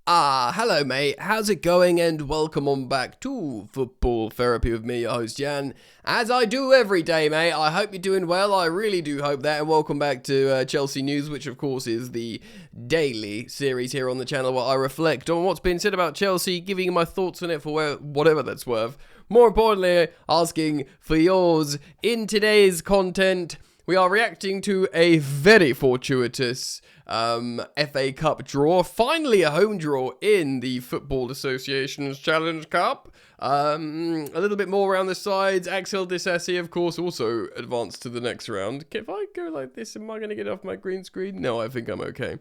Hello mate, how's it going and welcome on back to Football Therapy with me, your host Jan. As I do every day mate, I hope you're doing well, I really do hope that, and welcome back to Chelsea News, which of course is the daily series here on the channel where I reflect on what's been said about Chelsea, giving you my thoughts on it for whatever that's worth. More importantly, asking for yours. In today's content, we are reacting to a very fortuitous FA Cup draw. Finally a home draw in the Football Association's Challenge Cup. A little bit more around the sides. Axel, Disasi, of course, also advanced to the next round. If I go like this, am I going to get off my green screen? No, I think I'm okay.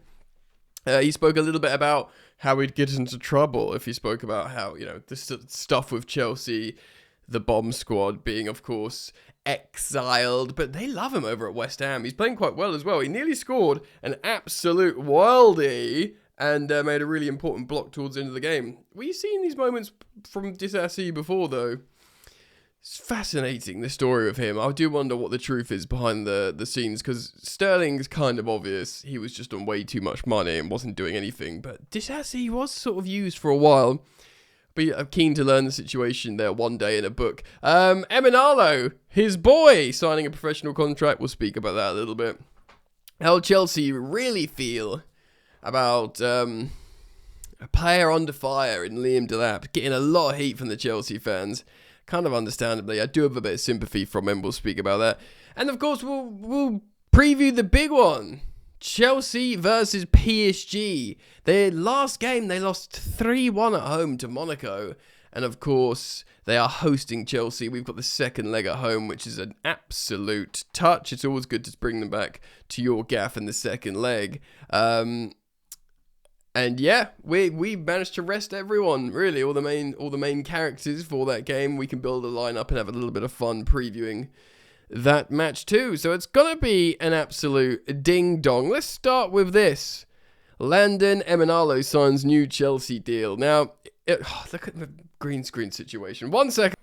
He spoke a little bit about how he'd get into trouble if he spoke about how, this stuff with Chelsea, the bomb squad being, of course, exiled, but they love him over at West Ham. He's playing quite well as well. He nearly scored an absolute worldie and made a really important block towards the end of the game. Were you seeing these moments from Disasi before, though? It's fascinating, the story of him. I do wonder what the truth is behind the scenes, because Sterling's kind of obvious. He was just on way too much money and wasn't doing anything, but Disasi was sort of used for a while. But I'm keen to learn the situation there one day in a book. Emano, his boy, signing a professional contract. We'll speak about that a little bit. How Chelsea really feel about a player under fire in Liam Delap, getting a lot of heat from the Chelsea fans. Kind of understandably. I do have a bit of sympathy from him. We'll speak about that. And of course, we'll preview the big one. Chelsea versus PSG. Their last game, they lost 3-1 at home to Monaco. And of course, they are hosting Chelsea. We've got the second leg at home, which is an absolute touch. It's always good to bring them back to your gaff in the second leg. And yeah, we managed to rest everyone, really, all the main characters for that game. We can build a lineup and have a little bit of fun previewing that match too. So it's gonna be an absolute ding dong. Let's start with this. Landon Emano signs new Chelsea deal. Now, look at the green screen situation. 1 second.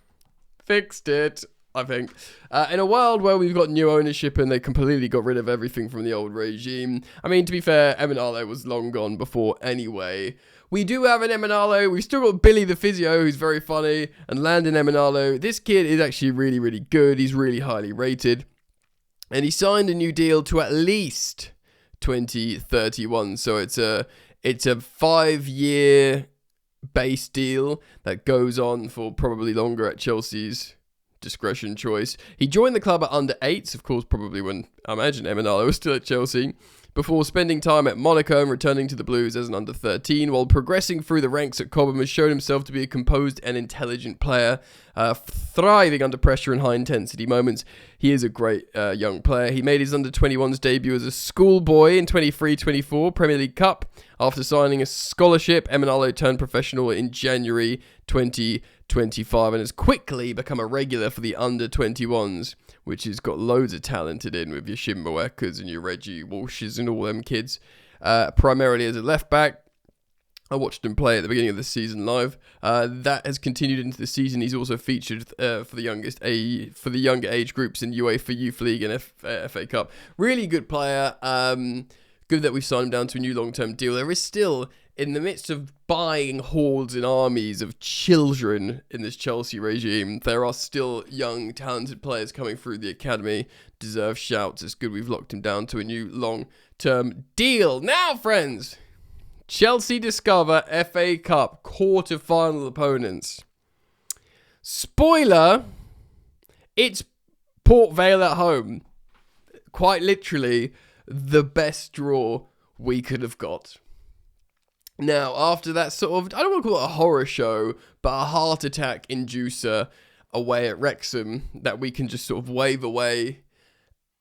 Fixed it, I think. In a world where we've got new ownership and they completely got rid of everything from the old regime. I mean, to be fair, Emano was long gone before anyway. We do have an Emano. We've still got Billy the physio, who's very funny, and Landon Emano. This kid is actually really, really good. He's really highly rated. And he signed a new deal to at least 2031. So it's a 5-year base deal that goes on for probably longer at Chelsea's discretion choice. He joined the club at under 8s, of course, probably when I imagine Emano was still at Chelsea, before spending time at Monaco and returning to the Blues as an under 13, while progressing through the ranks at Cobham has shown himself to be a composed and intelligent player, thriving under pressure and high intensity moments. He is a great young player. He made his under 21s debut as a schoolboy in 23-24 Premier League Cup. After signing a scholarship, Emano turned professional in January 2025 and has quickly become a regular for the under 21s, which has got loads of talented in with your Shimboekas and your Reggie Walshes and all them kids. Primarily as a left back. I watched him play at the beginning of the season live. That has continued into the season. He's also featured for the younger age groups in UEFA Youth League and FA Cup. Really good player. Good that we've signed him down to a new long-term deal. There is still, in the midst of buying hordes and armies of children in this Chelsea regime, there are still young, talented players coming through the academy. Deserve shouts. It's good we've locked him down to a new long-term deal. Now, friends, Chelsea discover FA Cup quarter-final opponents. Spoiler, it's Port Vale at home. Quite literally, the best draw we could have got. Now, after that sort of, I don't want to call it a horror show, but a heart attack inducer away at Wrexham that we can just sort of wave away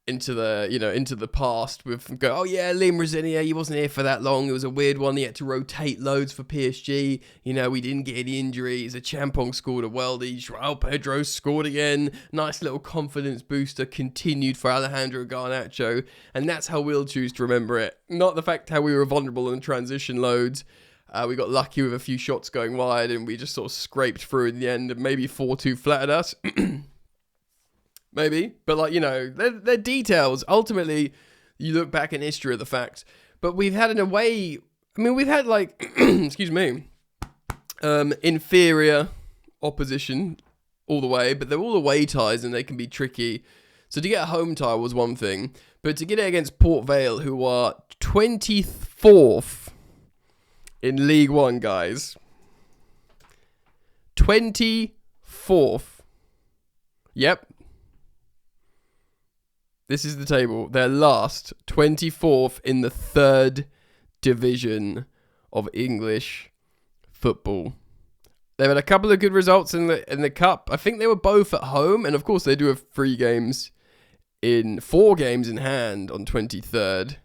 into the past with go, oh yeah, Liam Rosenior, he wasn't here for that long. It was a weird one. He had to rotate loads for PSG. We didn't get any injuries. A Champong scored a worldie. João Pedro scored again. Nice little confidence booster continued for Alejandro Garnacho. And that's how we'll choose to remember it. Not the fact how we were vulnerable in transition loads. We got lucky with a few shots going wide and we just sort of scraped through in the end and maybe 4-2 flattered us. Maybe, but they're details. Ultimately, you look back in history at the fact, but we've had an away I mean, we've had like, excuse me, inferior opposition all the way, but they're all away ties and they can be tricky. So to get a home tie was one thing, but to get it against Port Vale, who are 24th in League One, guys. 24th. Yep. This is the table. They're last, 24th in the 3rd division of English football. They've had a couple of good results in the cup. I think they were both at home, and of course they do have 4 games in hand on 23rd,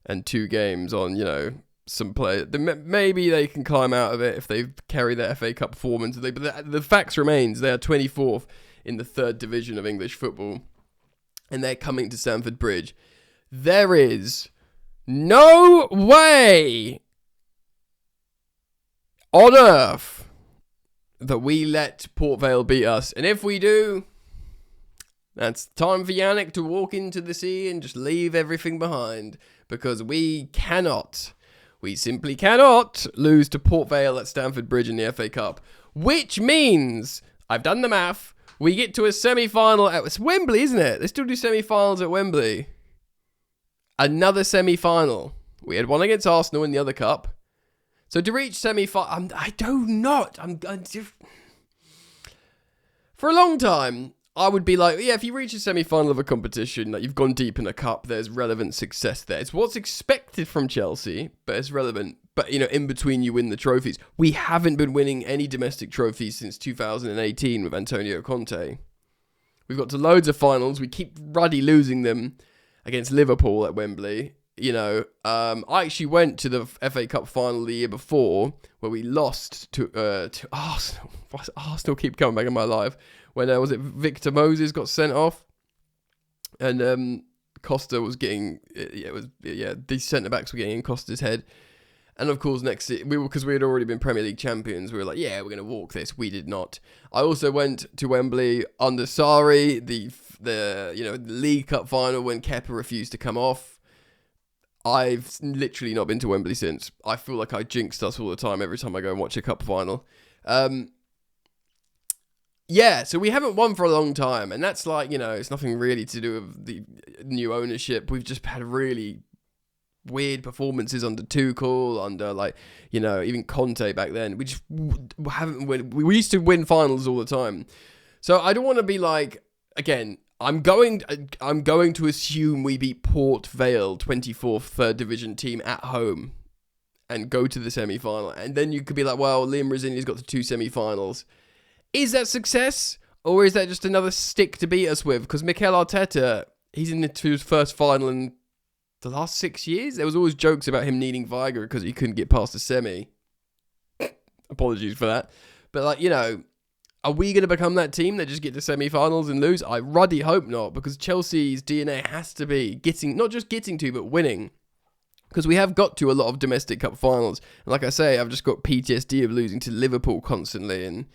and 2 games on, some play. Maybe they can climb out of it if they carry their FA Cup performance. But the facts remains they are 24th in the 3rd division of English football, and they're coming to Stamford Bridge. There is no way on earth that we let Port Vale beat us. And if we do, that's time for Yannick to walk into the sea and just leave everything behind. Because we simply cannot lose to Port Vale at Stamford Bridge in the FA Cup. Which means, I've done the math, we get to a semi-final at Wembley, isn't it? They still do semi-finals at Wembley. Another semi-final. We had one against Arsenal in the other cup. So to reach semi-final, for a long time, I would be like, yeah, if you reach a semi-final of a competition, like you've gone deep in a cup, there's relevant success there. It's what's expected from Chelsea, but it's relevant. But, in between you win the trophies. We haven't been winning any domestic trophies since 2018 with Antonio Conte. We've got to loads of finals. We keep ruddy losing them against Liverpool at Wembley. I actually went to the FA Cup final the year before where we lost to Arsenal. Why does Arsenal keep coming back in my life? When Victor Moses got sent off, and Costa was getting these centre backs were getting in Costa's head, and of course next year because we had already been Premier League champions, we were like, yeah, we're gonna walk this. We did not. I also went to Wembley under Sarri, the League Cup final when Kepa refused to come off. I've literally not been to Wembley since. I feel like I jinxed us all the time every time I go and watch a cup final. Yeah, so we haven't won for a long time, and that's like, it's nothing really to do with the new ownership. We've just had really weird performances under Tuchel, under even Conte back then. We just haven't win. We used to win finals all the time. So I don't want to be like, again, I'm going to assume we beat Port Vale, 24th 3rd division team at home, and go to the semi-final. And then you could be like, well, Liam Rosini's got to 2 semi-finals. Is that success, or is that just another stick to beat us with? Because Mikel Arteta, he's into his first final in the last 6 years. There was always jokes about him needing Viger because he couldn't get past the semi. Apologies for that. But, are we going to become that team that just get to semi-finals and lose? I ruddy hope not, because Chelsea's DNA has to be not just getting to, but winning. Because we have got to a lot of domestic cup finals. And like I say, I've just got PTSD of losing to Liverpool constantly, and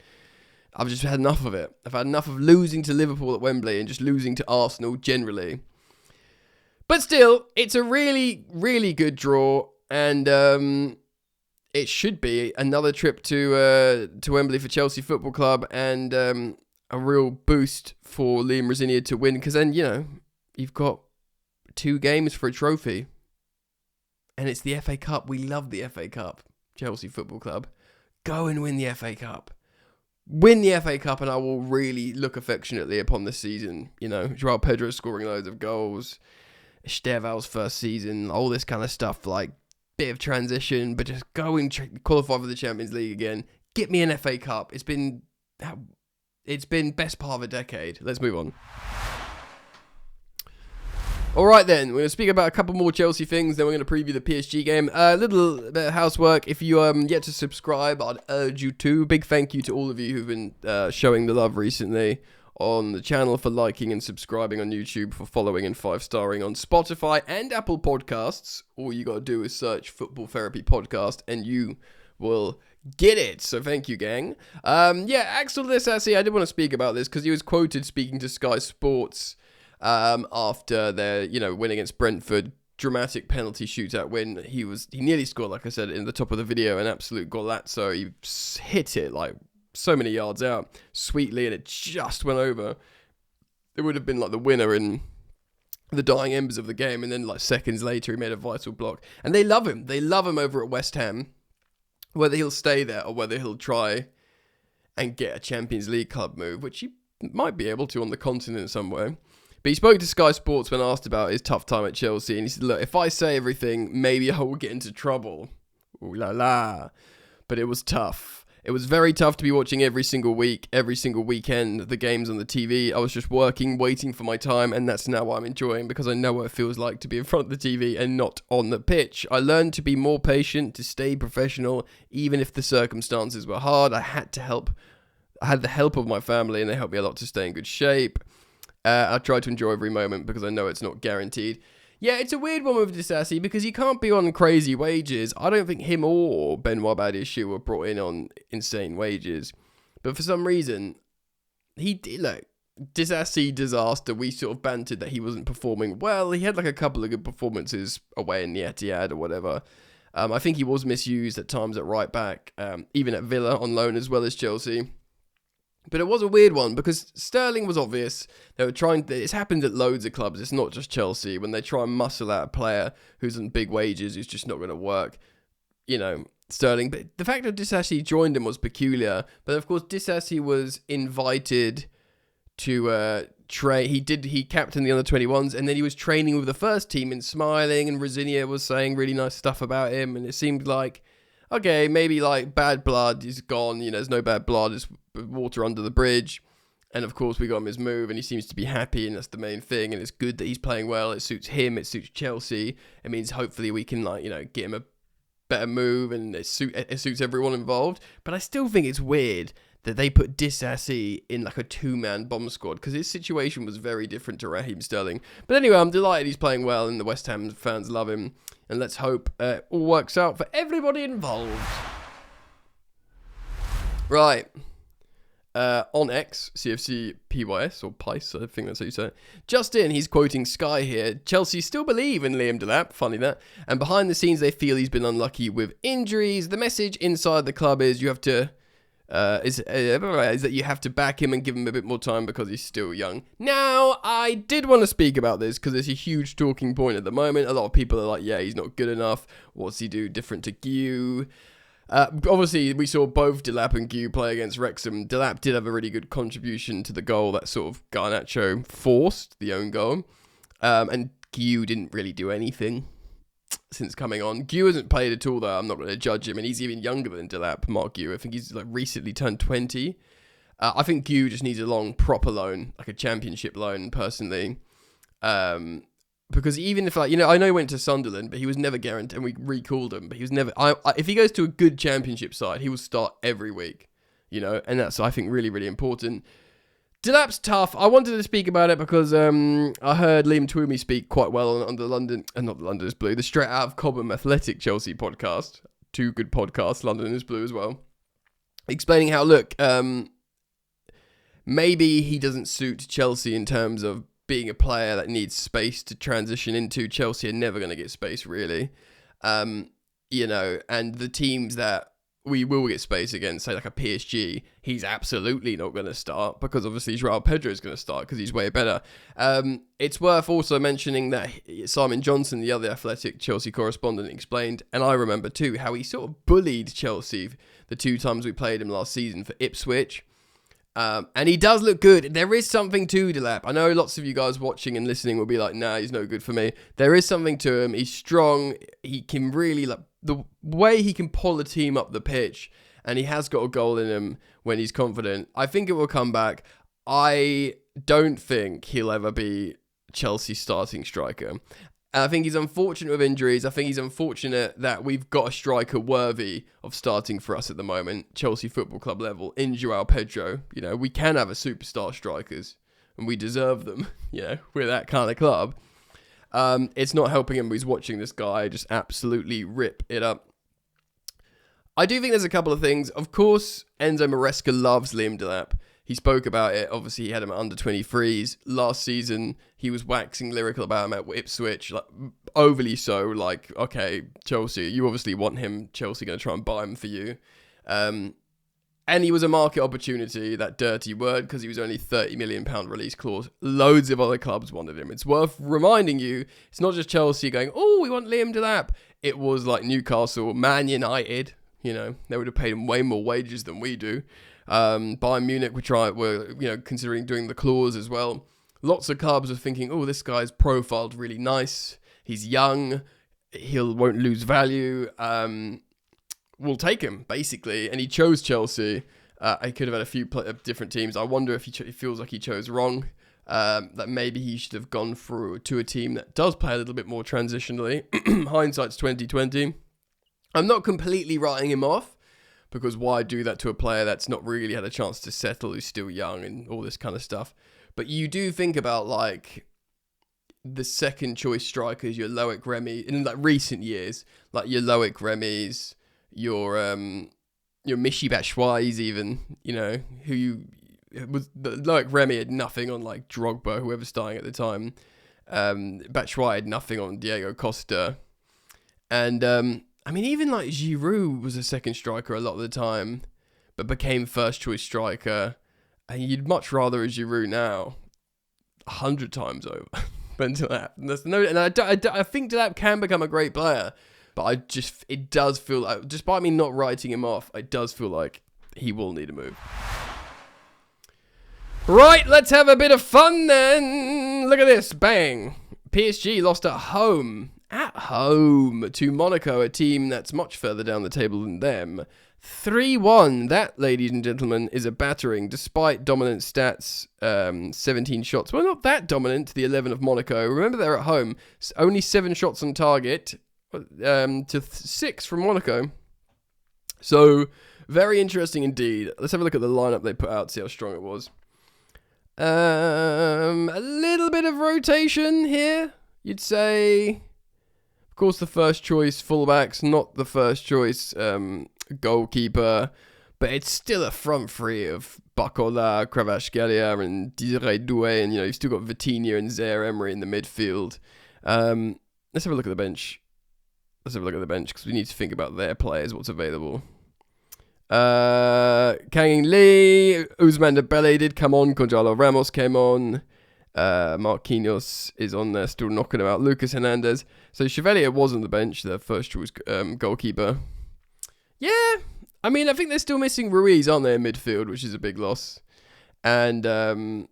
I've just had enough of it. I've had enough of losing to Liverpool at Wembley and just losing to Arsenal generally. But still, it's a really, really good draw, and it should be another trip to Wembley for Chelsea Football Club, and a real boost for Liam Rosini to win, because then, you've got 2 games for a trophy, and it's the FA Cup. We love the FA Cup, Chelsea Football Club. Go and win the FA Cup. Win the FA Cup, and I will really look affectionately upon this season. Joao Pedro scoring loads of goals, Esteval's first season, all this kind of stuff, like bit of transition, but just go and qualify for the Champions League again. Get me an FA Cup. It's been best part of a decade. Let's move on. All right, then. We're going to speak about a couple more Chelsea things, then we're going to preview the PSG game. A little bit of housework. If you yet to subscribe, I'd urge you to. Big thank you to all of you who've been showing the love recently on the channel, for liking and subscribing on YouTube, for following and 5-starring on Spotify and Apple Podcasts. All you got to do is search Football Therapy Podcast, and you will get it. So thank you, gang. Axel Disasi, I did want to speak about this because he was quoted speaking to Sky Sports after their, win against Brentford dramatic penalty shootout win. He nearly scored, like I said, in the top of the video, an absolute golazzo. He hit it like so many yards out sweetly, and it just went over. It would have been like the winner in the dying embers of the game, and then like seconds later he made a vital block. And they love him. They love him over at West Ham. Whether he'll stay there or whether he'll try and get a Champions League club move, which he might be able to on the continent somewhere. But he spoke to Sky Sports when asked about his tough time at Chelsea, and he said, look, if I say everything, maybe I will get into trouble. Ooh la la. But it was tough. It was very tough to be watching every single week, every single weekend, the games on the TV. I was just working, waiting for my time, and that's now what I'm enjoying, because I know what it feels like to be in front of the TV and not on the pitch. I learned to be more patient, to stay professional, even if the circumstances were hard. I had the help of my family, and they helped me a lot to stay in good shape. I try to enjoy every moment because I know it's not guaranteed. Yeah, it's a weird one with Disasi because he can't be on crazy wages. I don't think him or Benoit Badiashile were brought in on insane wages. But for some reason, Disasi disaster, we sort of bantered that he wasn't performing well. He had like a couple of good performances away in the Etihad or whatever. I think he was misused at times at right back, even at Villa on loan as well as Chelsea. But it was a weird one because Sterling was obvious. They were trying. It's happened at loads of clubs. It's not just Chelsea. When they try and muscle out a player who's on big wages, who's just not going to work, Sterling. But the fact that Disasi joined him was peculiar. But of course, Disasi was invited to train. He captained the under-21s, and then he was training with the first team and smiling. And Rosinia was saying really nice stuff about him, and it seemed like, okay, maybe like bad blood is gone. There's no bad blood. It's water under the bridge. And of course, we got him his move, and he seems to be happy, and that's the main thing. And it's good that he's playing well. It suits him. It suits Chelsea. It means hopefully we can get him a better move, and it suits everyone involved. But I still think it's weird that they put Disasi in like a two-man bomb squad, because his situation was very different to Raheem Sterling. But anyway, I'm delighted he's playing well, and the West Ham fans love him. And let's hope it all works out for everybody involved. Right. On X, CFC PYS, or PICE, I think that's how you say it. Just in, he's quoting Sky here. Chelsea still believe in Liam Delap, funny that. And behind the scenes, they feel he's been unlucky with injuries. The message inside the club is is that you have to back him and give him a bit more time because he's still young. Now, I did want to speak about this because it's a huge talking point at the moment. A lot of people are like, yeah, he's not good enough. What's he do different to Guiu? Obviously, we saw both Dilap and Guiu play against Wrexham. Dilap did have a really good contribution to the goal that sort of Garnacho forced, the own goal. And Guiu didn't really do anything since coming on. Guiu hasn't played at all, though. I'm not going to judge him, and he's even younger than Dilap, Mark Guiu. I think he's recently turned 20. I think Guiu just needs a long, proper loan, like a championship loan, personally. Because even if, I know he went to Sunderland, but he was never guaranteed, and we recalled him, but he was never, if he goes to a good championship side, he will start every week, and that's, I think, really, really important. Delap's tough. I wanted to speak about it because I heard Liam Twomey speak quite well on the London, not the London is Blue, the Straight Out of Cobham Athletic Chelsea podcast. Two good podcasts, London is Blue as well. Explaining how, look, maybe he doesn't suit Chelsea in terms of being a player that needs space to transition into. Chelsea are never going to get space, really. And the teams that we will get space against, say like a PSG, he's absolutely not going to start because obviously João Pedro is going to start because he's way better. It's worth also mentioning that Simon Johnson, the other Athletic Chelsea correspondent, explained, and I remember too, how he sort of bullied Chelsea the two times we played him last season for Ipswich. And he does look good. There is something to Delap. I know lots of you guys watching and listening will be like, nah, he's no good for me. There is something to him. He's strong. He can really, the way he can pull a team up the pitch, and he has got a goal in him when he's confident. I think it will come back. I don't think he'll ever be Chelsea's starting striker. And I think he's unfortunate with injuries. I think he's unfortunate that we've got a striker worthy of starting for us at the moment, Chelsea Football Club level, in João Pedro. We can have a superstar strikers, and we deserve them, we're that kind of club. It's not helping him. He's watching this guy just absolutely rip it up. I do think there's a couple of things. Of course, Enzo Maresca loves Liam Delap. he spoke about it. Obviously, he had him at under 23s. Last season, he was waxing lyrical about him at Ipswich, like overly so. Like, okay, Chelsea, you obviously want him. Chelsea going to try and buy him for you. And he was a market opportunity, that dirty word, because he was only £30 million release clause. Loads of other clubs wanted him. It's worth reminding you, it's not just Chelsea going, oh, we want Liam Delap. It was like Newcastle, Man United, you know, they would have paid him way more wages than we do. Bayern Munich were considering doing the clause as well. Lots of clubs are thinking, oh, this guy's profiled really nice. He's young. Won't lose value. We'll take him, basically. And he chose Chelsea. He could have had a few different teams. I wonder if he feels like he chose wrong. That maybe he should have gone through to a team that does play a little bit more transitionally. Hindsight's 2020. I'm not completely writing him off, because why do that to a player that's not really had a chance to settle, who's still young and all this kind of stuff. But you do think about, like, the second choice strikers, your Loic Remy, in like recent years, like your Loic Remys, your Michy Batshuayis even, you know, Loic Remy had nothing on like Drogba, whoever's starting at the time. Batshuayi had nothing on Diego Costa. And, I mean, even like Giroud was a second striker a lot of the time, but became first choice striker. And you'd much rather a Giroud now, 100 times over, than Delap. I think Delap can become a great player. But it does feel like, despite me not writing him off, it does feel like he will need a move. Right, let's have a bit of fun then. Look at this, bang. PSG lost at home to Monaco, a team that's much further down the table than them. 3-1. That, ladies and gentlemen, is a battering, despite dominant stats, 17 shots. Well, not that dominant to the 11 of Monaco. Remember, they're at home. Only 7 shots on target. To 6 from Monaco. So, very interesting indeed. Let's have a look at the lineup they put out, see how strong it was. A little bit of rotation here, you'd say. Of course, the first choice fullbacks, not the first choice goalkeeper, but it's still a front three of Bacola, Kvaratskhelia, and Desiree Doué, and you've still got Vitinha and Zaire Emery in the midfield. Let's have a look at the bench. Because we need to think about their players, what's available. Kang Lee, Ousmane Dembele did come on. Gonzalo Ramos came on. Marquinhos is on there, still knocking him out. Lucas Hernandez. So Chevalier was on the bench, their first choice goalkeeper. Yeah, I mean, I think they're still missing Ruiz, aren't they, in midfield, which is a big loss. And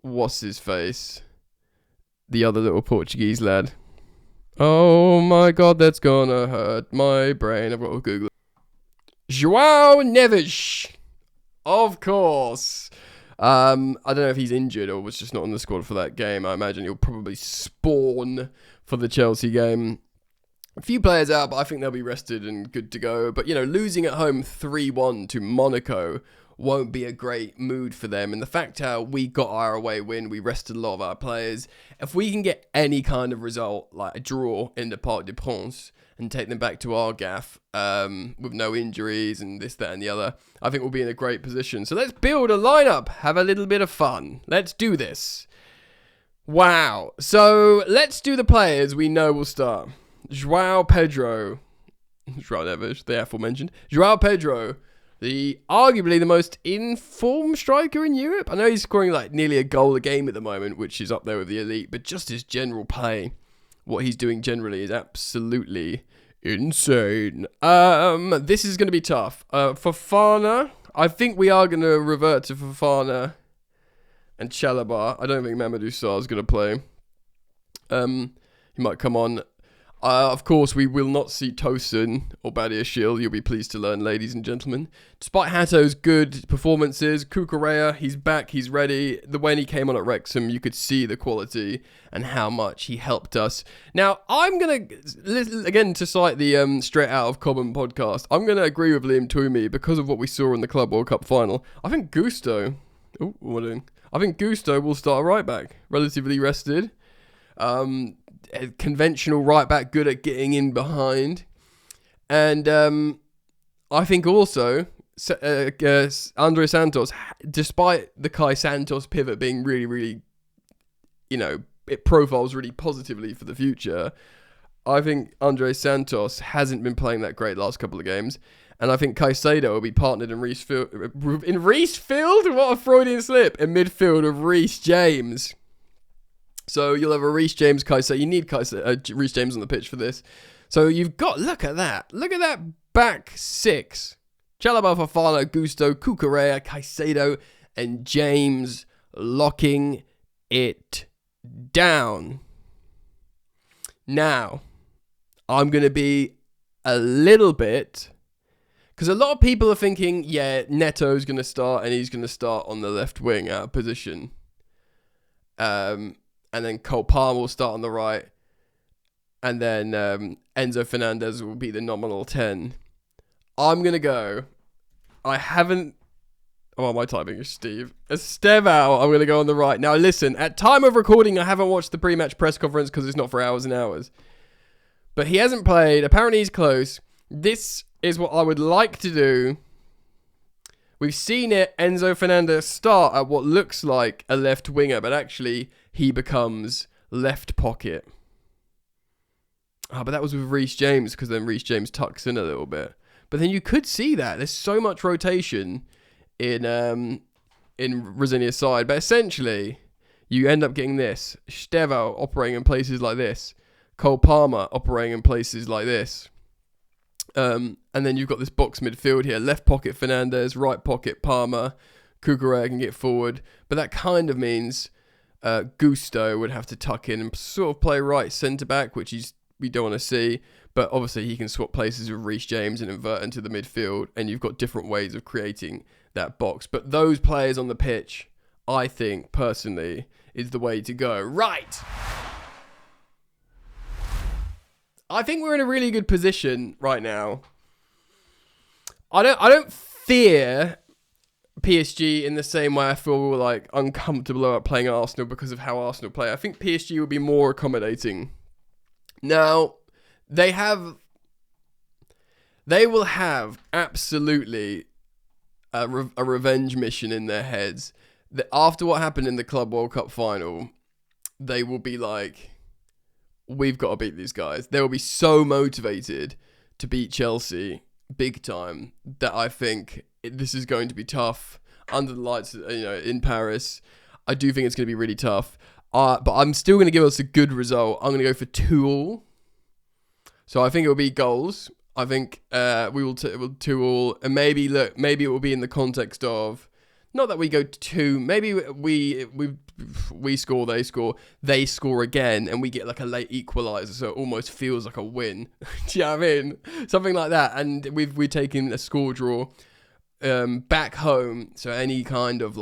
what's his face? The other little Portuguese lad. Oh my god, that's gonna hurt my brain. I've got to Google it. João Neves. Of course. I don't know if he's injured or was just not on the squad for that game. I imagine he'll probably spawn for the Chelsea game. A few players out, but I think they'll be rested and good to go. But, losing at home 3-1 to Monaco won't be a great mood for them. And the fact how we got our away win, we rested a lot of our players. If we can get any kind of result, like a draw in the Parc des Princes, and take them back to our gaff with no injuries and this, that, and the other, I think we'll be in a great position. So let's build a lineup, have a little bit of fun. Let's do this. Wow. So let's do the players we know will start. João Pedro. João Neves, the aforementioned. João Pedro. Arguably the most in-form striker in Europe. I know he's scoring like nearly a goal a game at the moment, which is up there with the elite, but just his general play, what he's doing generally is absolutely insane. This is going to be tough. Fofana, I think we are going to revert to Fofana and Chalobah. I don't think Mamadou Sarr is going to play. He might come on. Of course, we will not see Tosin or Badiashile. You'll be pleased to learn, ladies and gentlemen. Despite Hato's good performances, Cucurella, he's back, he's ready. When he came on at Wrexham, you could see the quality and how much he helped us. Now, I'm going to, again, to cite the Straight Out of Cobham podcast, I'm going to agree with Liam Twomey because of what we saw in the Club World Cup final. I think Gusto, I think Gusto will start right back, relatively rested. A conventional right back, good at getting in behind. And I think also Andre Santos, despite the Kai Santos pivot being really, really, it profiles really positively for the future, I think Andre Santos hasn't been playing that great last couple of games. And I think Caicedo will be partnered in Reece Field. In Reece Field? What a Freudian slip. In midfield of Reece James. So you'll have a Reece James, Caicedo. You need Reece James on the pitch for this. So you've got, look at that back six. Chalobah, Fofana, Gusto, Cucurella, Caicedo, and James locking it down. Now, I'm going to be a little bit... Because a lot of people are thinking, yeah, Neto's going to start and he's going to start on the left wing out of position. And then Cole Palmer will start on the right. And then Enzo Fernandez will be the nominal 10. I'm going to go. I haven't... Oh, my typing is Steve. Estevao, I'm going to go on the right. Now, listen, at time of recording, I haven't watched the pre-match press conference because it's not for hours and hours. But he hasn't played. Apparently, he's close. This is what I would like to do. We've seen it, Enzo Fernandez start at what looks like a left winger, but actually he becomes left pocket. But that was with Reece James, because then Reece James tucks in a little bit. But then you could see that. There's so much rotation in Rosenior's side. But essentially, you end up getting this. Estevao operating in places like this. Cole Palmer operating in places like this. And then you've got this box midfield here. Left pocket Fernandez, right pocket Palmer. Cucurella can get forward. But that kind of means Gusto would have to tuck in and sort of play right centre-back, which we don't want to see. But obviously he can swap places with Reece James and invert into the midfield. And you've got different ways of creating that box. But those players on the pitch, I think, personally, is the way to go. Right! I think we're in a really good position right now. I don't fear PSG in the same way I feel we were uncomfortable about playing Arsenal because of how Arsenal play. I think PSG will be more accommodating. Now, they will have absolutely a revenge mission in their heads. That after what happened in the Club World Cup final, they will be like, we've got to beat these guys. They will be so motivated to beat Chelsea big time that I think this is going to be tough under the lights, in Paris. I do think it's going to be really tough. But I'm still going to give us a good result. I'm going to go for 2-2. So I think it will be goals. I think we will 2-2. And maybe it will be in the context of, not that we go 2, maybe we score, they score again, and we get like a late equaliser, so it almost feels like a win. Do you know what I mean? Something like that. And we're taking a score draw back home, so any kind of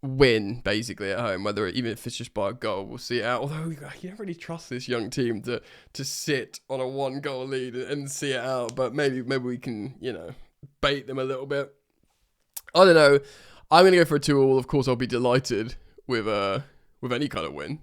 win basically at home, even if it's just by a goal, we'll see it out. Although you don't really trust this young team to sit on a 1-goal lead and see it out, but maybe we can bait them a little bit. I don't know. I'm going to go for a 2-2. Of course, I'll be delighted with any kind of win.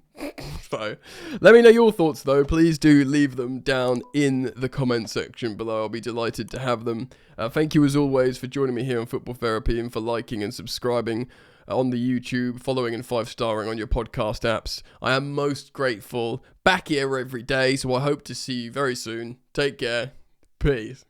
So, let me know your thoughts, though. Please do leave them down in the comment section below. I'll be delighted to have them. Thank you, as always, for joining me here on Football Therapy and for liking and subscribing on the YouTube, following and 5-starring on your podcast apps. I am most grateful. Back here every day, so I hope to see you very soon. Take care. Peace.